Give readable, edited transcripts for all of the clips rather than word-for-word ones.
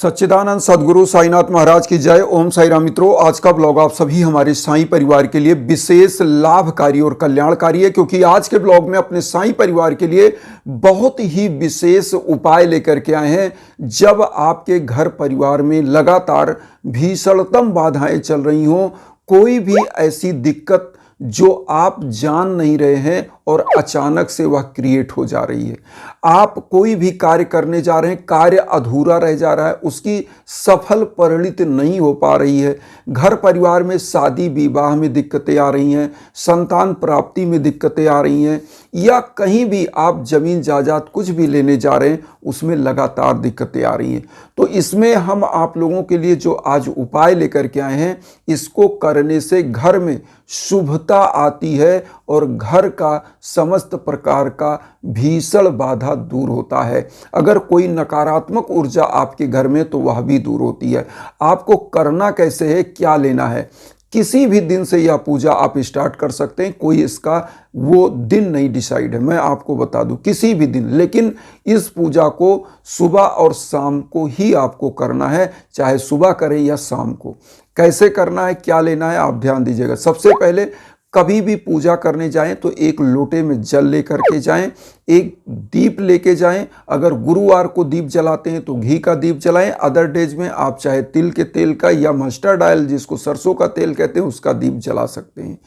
सच्चिदानंद सदगुरु साईनाथ महाराज की जय। ओम साई राम। मित्रों, आज का ब्लॉग आप सभी हमारे साईं परिवार के लिए विशेष लाभकारी और कल्याणकारी है, क्योंकि आज के ब्लॉग में अपने साईं परिवार के लिए बहुत ही विशेष उपाय लेकर के आए हैं। जब आपके घर परिवार में लगातार भीषणतम बाधाएं चल रही हों, कोई भी ऐसी दिक्कत जो आप जान नहीं रहे हैं और अचानक से वह क्रिएट हो जा रही है, आप कोई भी कार्य करने जा रहे हैं, कार्य अधूरा रह जा रहा है, उसकी सफल परिणति नहीं हो पा रही है, घर परिवार में शादी विवाह में दिक्कतें आ रही हैं, संतान प्राप्ति में दिक्कतें आ रही हैं, या कहीं भी आप जमीन जायदाद कुछ भी लेने जा रहे हैं उसमें लगातार दिक्कतें आ रही हैं। तो इसमें हम आप लोगों के लिए जो आज उपाय लेकर के आए हैं, इसको करने से घर में शुभता आती है और घर का समस्त प्रकार का भीषण बाधा दूर होता है। अगर कोई नकारात्मक ऊर्जा आपके घर में, तो वह भी दूर होती है। आपको करना कैसे है, क्या लेना है, किसी भी दिन से यह पूजा आप स्टार्ट कर सकते हैं। कोई इसका वो दिन नहीं डिसाइड है, मैं आपको बता दूं, किसी भी दिन। लेकिन इस पूजा को सुबह और शाम को ही आपको करना है, चाहे सुबह करें या शाम को। कैसे करना है, क्या लेना है, आप ध्यान दीजिएगा। सबसे पहले कभी भी पूजा करने जाएं तो एक लोटे में जल लेकर के जाएं, एक दीप लेके जाएं। अगर गुरुवार को दीप जलाते हैं तो घी का दीप जलाएं। अदर डेज में आप चाहे तिल के तेल का या मस्टर्ड ऑयल, जिसको सरसों का तेल कहते हैं, उसका दीप जला सकते हैं।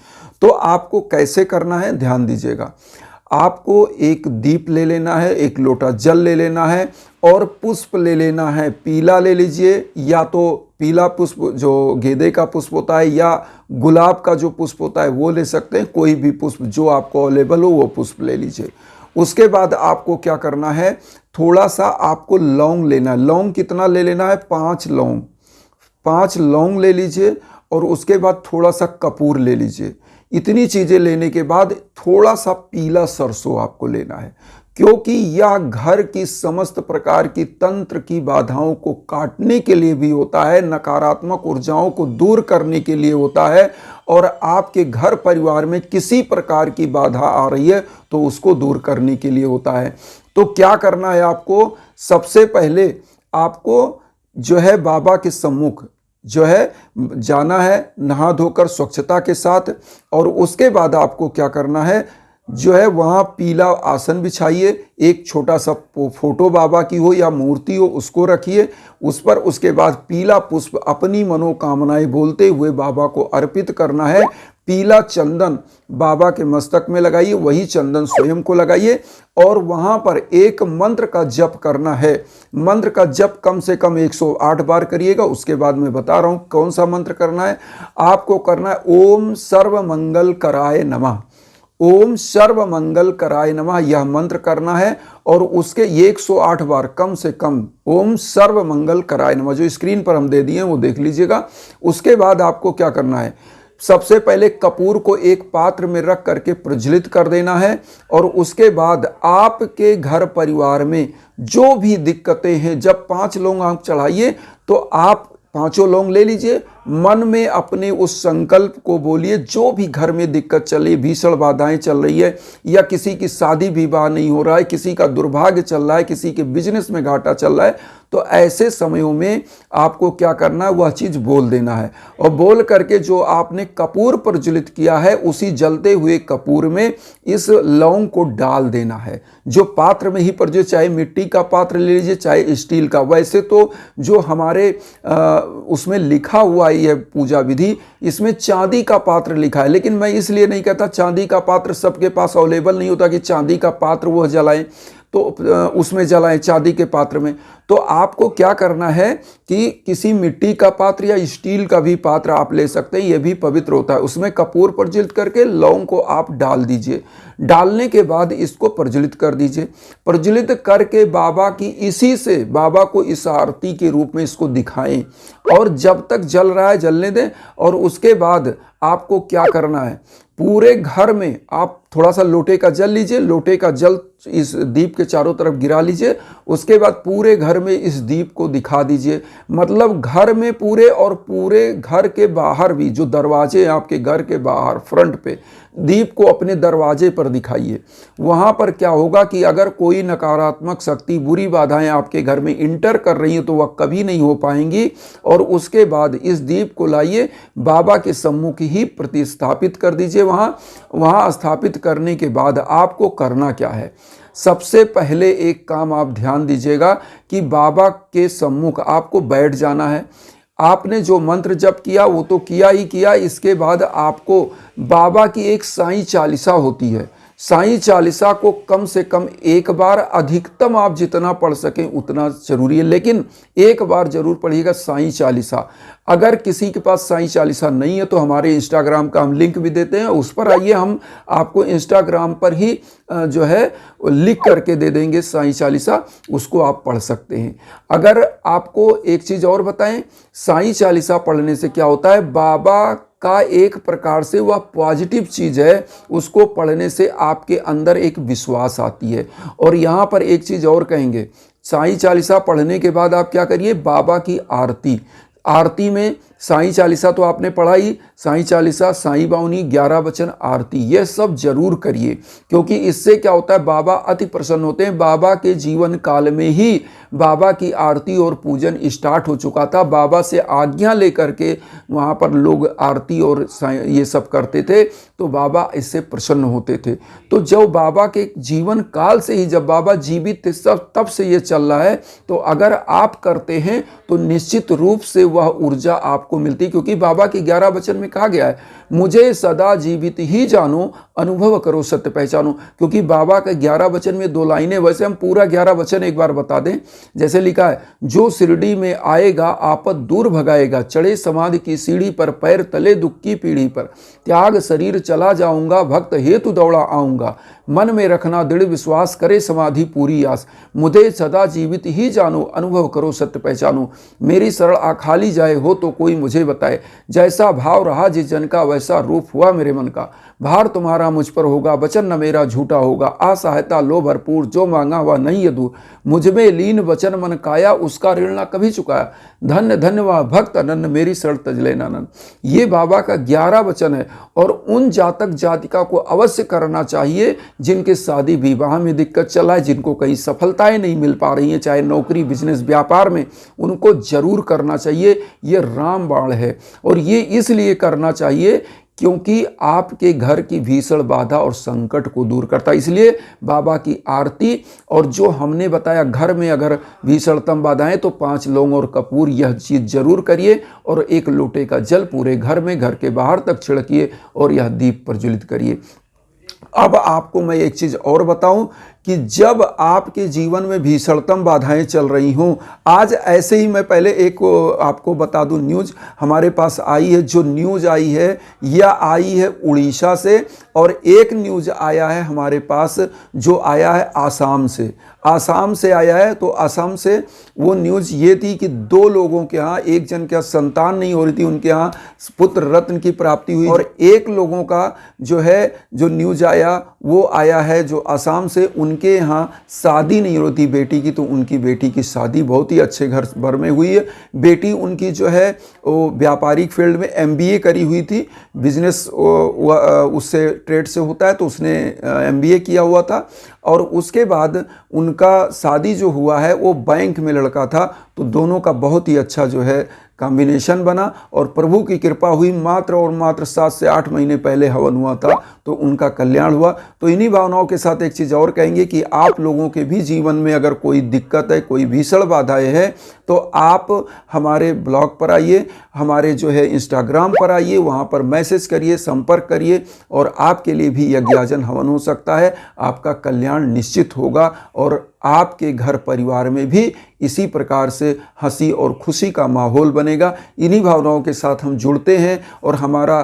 तो आपको कैसे करना है, ध्यान दीजिएगा। आपको एक दीप ले लेना है, एक लोटा जल ले लेना है और पुष्प ले लेना है। पीला ले लीजिए, या तो पीला पुष्प जो गेंदे का पुष्प होता है, या गुलाब का जो पुष्प होता है वो ले सकते हैं। कोई भी पुष्प जो आपको अवेलेबल हो वो पुष्प ले लीजिए। उसके बाद आपको क्या करना है, थोड़ा सा आपको लौंग लेना है। लौंग कितना ले लेना है, 5 लौंग, 5 लौंग ले लीजिए। और उसके बाद थोड़ा सा कपूर ले लीजिए। इतनी चीज़ें लेने के बाद थोड़ा सा पीला सरसों आपको लेना है, क्योंकि यह घर की समस्त प्रकार की तंत्र की बाधाओं को काटने के लिए भी होता है, नकारात्मक ऊर्जाओं को दूर करने के लिए होता है। और आपके घर परिवार में किसी प्रकार की बाधा आ रही है तो उसको दूर करने के लिए होता है। तो क्या करना है आपको, सबसे पहले आपको जो है बाबा के सम्मुख जो है जाना है, नहा धोकर स्वच्छता के साथ। और उसके बाद आपको क्या करना है, जो है वहाँ पीला आसन बिछाइए, एक छोटा सा फोटो बाबा की हो या मूर्ति हो उसको रखिए उस पर। उसके बाद पीला पुष्प अपनी मनोकामनाएं बोलते हुए बाबा को अर्पित करना है। पीला चंदन बाबा के मस्तक में लगाइए, वही चंदन स्वयं को लगाइए और वहाँ पर एक मंत्र का जप करना है। मंत्र का जप कम से कम 108 बार करिएगा। उसके बाद मैं बता रहा हूँ कौन सा मंत्र करना है। आपको करना है ओम सर्व मंगल कराय नमः, ओम सर्व मंगल कराय नमः, यह मंत्र करना है। और उसके 108 बार कम से कम ओम सर्व मंगल कराय नमः, जो स्क्रीन पर हम दे दिए हैं वो देख लीजिएगा। उसके बाद आपको क्या करना है, सबसे पहले कपूर को एक पात्र में रख करके प्रज्वलित कर देना है। और उसके बाद आपके घर परिवार में जो भी दिक्कतें हैं, जब 5 लौंग आप चढ़ाइए तो आप 5 लौंग ले लीजिए। मन में अपने उस संकल्प को बोलिए, जो भी घर में दिक्कत चली, भीषण बाधाएं चल रही है, या किसी की शादी विवाह नहीं हो रहा है, किसी का दुर्भाग्य चल रहा है, किसी के बिजनेस में घाटा चल रहा है, तो ऐसे समयों में आपको क्या करना है, वह चीज़ बोल देना है। और बोल करके जो आपने कपूर प्रज्वलित किया है, उसी जलते हुए कपूर में इस लौंग को डाल देना है। जो पात्र में ही प्रज्वलित, चाहे मिट्टी का पात्र ले लीजिए चाहे स्टील का। वैसे तो जो हमारे उसमें लिखा हुआ है पूजा विधि, इसमें चांदी का पात्र लिखा है, लेकिन मैं इसलिए नहीं कहता, चांदी का पात्र सबके पास अवेलेबल नहीं होता कि चांदी का पात्र वह जलाएं, तो उसमें जलाएं चांदी के पात्र में। तो आपको क्या करना है कि किसी मिट्टी का पात्र या स्टील का भी पात्र आप ले सकते हैं, यह भी पवित्र होता है। उसमें कपूर प्रज्वलित करके लौंग को आप डाल दीजिए। डालने के बाद इसको प्रज्वलित कर दीजिए। प्रज्वलित करके बाबा की इसी से बाबा को इस आरती के रूप में इसको दिखाएं, और जब तक जल रहा है जलने दें। और उसके बाद आपको क्या करना है, पूरे घर में आप थोड़ा सा लोटे का जल लीजिए, लोटे का जल इस दीप के चारों तरफ गिरा लीजिए। उसके बाद पूरे घर में इस दीप को दिखा दीजिए, मतलब घर में पूरे, और पूरे घर के बाहर भी, जो दरवाजे हैं आपके घर के बाहर फ्रंट पे, दीप को अपने दरवाजे पर दिखाइए। वहाँ पर क्या होगा कि अगर कोई नकारात्मक शक्ति, बुरी बाधाएं आपके घर में इंटर कर रही हैं तो वह कभी नहीं हो पाएंगी। और उसके बाद इस दीप को लाइए, बाबा के सम्मुख ही प्रतिस्थापित कर दीजिए। वहाँ स्थापित करने के बाद आपको करना क्या है, सबसे पहले एक काम आप ध्यान दीजिएगा कि बाबा के सम्मुख आपको बैठ जाना है। आपने जो मंत्र जप किया वो तो किया ही किया, इसके बाद आपको बाबा की एक साईं चालीसा होती है, साईं चालीसा को कम से कम एक बार, अधिकतम आप जितना पढ़ सकें उतना जरूरी है, लेकिन एक बार जरूर पढ़िएगा साईं चालीसा। अगर किसी के पास साईं चालीसा नहीं है तो हमारे इंस्टाग्राम का हम लिंक भी देते हैं, उस पर आइए, हम आपको इंस्टाग्राम पर ही जो है लिख करके दे देंगे साईं चालीसा, उसको आप पढ़ सकते हैं। अगर आपको एक चीज़ और बताएं, साईं चालीसा पढ़ने से क्या होता है, बाबा का एक प्रकार से वह पॉजिटिव चीज़ है, उसको पढ़ने से आपके अंदर एक विश्वास आती है। और यहाँ पर एक चीज़ और कहेंगे, साईं चालीसा पढ़ने के बाद आप क्या करिए, बाबा की आरती, आरती में साईं चालीसा तो आपने पढ़ा ही, साईं चालीसा, साईं बावनी, 11 वचन आरती, ये सब जरूर करिए, क्योंकि इससे क्या होता है, बाबा अति प्रसन्न होते हैं। बाबा के जीवन काल में ही बाबा की आरती और पूजन स्टार्ट हो चुका था, बाबा से आज्ञा लेकर के वहाँ पर लोग आरती और ये सब करते थे, तो बाबा इससे प्रसन्न होते थे। तो जब बाबा के जीवन काल से ही, जब बाबा जीवित थे तब से ये चल रहा है, तो अगर आप करते हैं तो निश्चित रूप से वह ऊर्जा आपको मिलती, क्योंकि बाबा के 11 वचन में कहा गया है, मुझे सदा जीवित ही जानो, अनुभव करो सत्य पहचानो। क्योंकि बाबा के 11 वचन में 2 लाइनें, वैसे हम पूरा 11 वचन एक बार बता दें। जैसे लिखा है, जो शिरडी में आएगा आपद दूर भगाएगा, चढ़े समाधि की सीढ़ी पर, पैर तले दुख की पीढ़ी पर, त्याग शरीर चला जाऊंगा, भक्त हेतु दौड़ा आऊंगा, मन में रखना दृढ़ विश्वास, करे समाधि पूरी आस, मुझे सदा जीवित ही जानो, अनुभव करो सत्य पहचानो, मेरी शरण आखाली जाए हो तो कोई मुझे बताए, जैसा भाव रहा जिस जन का वैसा रूप हुआ मेरे मन का, भार तुम्हारा मुझ पर होगा, वचन न मेरा झूठा होगा, असहायता लो भरपूर, जो मांगा वह नहीं है दूर, मुझ में लीन वचन मन काया, उसका ऋण ना कभी चुकाया, धन्य धन्य वह भक्त अनन्य, मेरी शरण तज लेना नन। ये बाबा का 11 वचन है, और उन जातक जातिका को अवश्य करना चाहिए जिनके शादी विवाह में दिक्कत चला है, जिनको कहीं सफलताएं नहीं मिल पा रही हैं, चाहे नौकरी, बिजनेस, व्यापार में, उनको जरूर करना चाहिए। ये रामबाण है, और ये इसलिए करना चाहिए क्योंकि आपके घर की भीषण बाधा और संकट को दूर करता है। इसलिए बाबा की आरती, और जो हमने बताया, घर में अगर भीषणतम बाधाएं तो 5 लौंग और कपूर, यह चीज़ जरूर करिए, और 1 लोटे का जल पूरे घर में, घर के बाहर तक छिड़किए, और यह दीप प्रज्वलित करिए। अब आपको मैं एक चीज़ और बताऊं कि जब आपके जीवन में भीषणतम बाधाएं चल रही हों, आज ऐसे ही मैं पहले एक आपको बता दूं, न्यूज़ हमारे पास आई है। जो न्यूज़ आई है यह आई है उड़ीसा से, और एक न्यूज़ आया है हमारे पास जो आया है आसाम से। आसाम से आया है, तो आसाम से वो न्यूज़ ये थी कि 2 लोगों के यहाँ, एक जन के यहाँ संतान नहीं हो रही थी, उनके यहाँ पुत्र रत्न की प्राप्ति हुई, और एक लोगों का जो है, जो न्यूज़ आया वो आया है जो आसाम से, उनके यहाँ शादी नहीं हो रही थी बेटी की, तो उनकी बेटी की शादी बहुत ही अच्छे घर भर में हुई है। बेटी उनकी जो है वो व्यापारिक फील्ड में MBA करी हुई थी, बिजनेस उससे ट्रेड से होता है, तो उसने MBA किया हुआ था, और उसके बाद उनका शादी जो हुआ है वो बैंक में लड़का था, तो दोनों का बहुत ही अच्छा जो है कॉम्बिनेशन बना, और प्रभु की कृपा हुई, मात्र और मात्र 7 से 8 महीने पहले हवन हुआ था, तो उनका कल्याण हुआ। तो इन्हीं भावनाओं के साथ एक चीज़ और कहेंगे कि आप लोगों के भी जीवन में अगर कोई दिक्कत है, कोई भीषण बाधाएं हैं, तो आप हमारे ब्लॉग पर आइए, हमारे जो है इंस्टाग्राम पर आइए, वहाँ पर मैसेज करिए, संपर्क करिए, और आपके लिए भी यज्ञाजन हवन हो सकता है, आपका कल्याण निश्चित होगा, और आपके घर परिवार में भी इसी प्रकार से हंसी और खुशी का माहौल बनेगा। इन्हीं भावनाओं के साथ हम जुड़ते हैं, और हमारा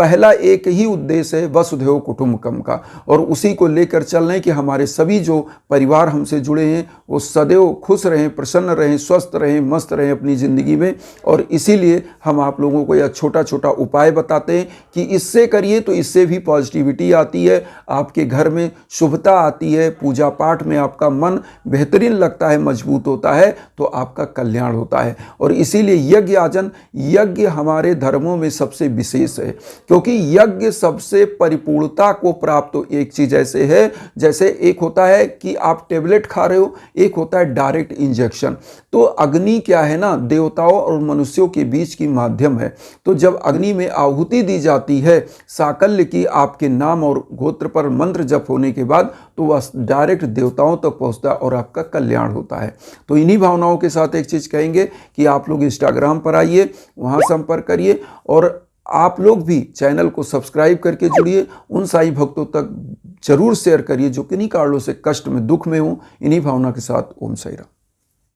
पहला एक ही उद्देश्य है वसुधैव कुटुंबकम का, और उसी को लेकर चल रहे हैं कि हमारे सभी जो परिवार हमसे जुड़े हैं वो सदैव खुश रहें, प्रसन्न रहें, स्वस्थ रहें, मस्त रहें अपनी ज़िंदगी में। और इसीलिए हम आप लोगों को यह छोटा छोटा उपाय बताते हैं कि इससे करिए तो इससे भी पॉजिटिविटी आती है, आपके घर में शुभता आती है, पूजा पाठ में आपका मन बेहतरीन लगता है, मजबूत होता है, तो आपका कल्याण होता है। और इसीलिए यज्ञ आजन, यज्ञ हमारे धर्मों में सबसे विशेष है, क्योंकि यज्ञ सबसे परिपूर्णता को प्राप्त एक चीज ऐसे है, जैसे एक होता है कि आप टेबलेट खा रहे हो, एक होता है डायरेक्ट इंजेक्शन। तो अग्नि क्या है ना, देवताओं और मनुष्यों के बीच की माध्यम है। तो जब अग्नि में आहुति दी जाती है साकल्य की, आपके नाम और गोत्र पर मंत्र जप होने के बाद, तो वह डायरेक्ट देवताओं तक पहुंचता है और आपका कल्याण होता है। तो इन्हीं भावनाओं के साथ एक चीज कहेंगे कि आप लोग इंस्टाग्राम पर आइए, वहां संपर्क करिए, और आप लोग भी चैनल को सब्सक्राइब करके जुड़िए, उन साईं भक्तों तक जरूर शेयर करिए जो किन्हीं कारणों से कष्ट में, दुख में हो। इन्हीं भावना के साथ ओम साईं राम।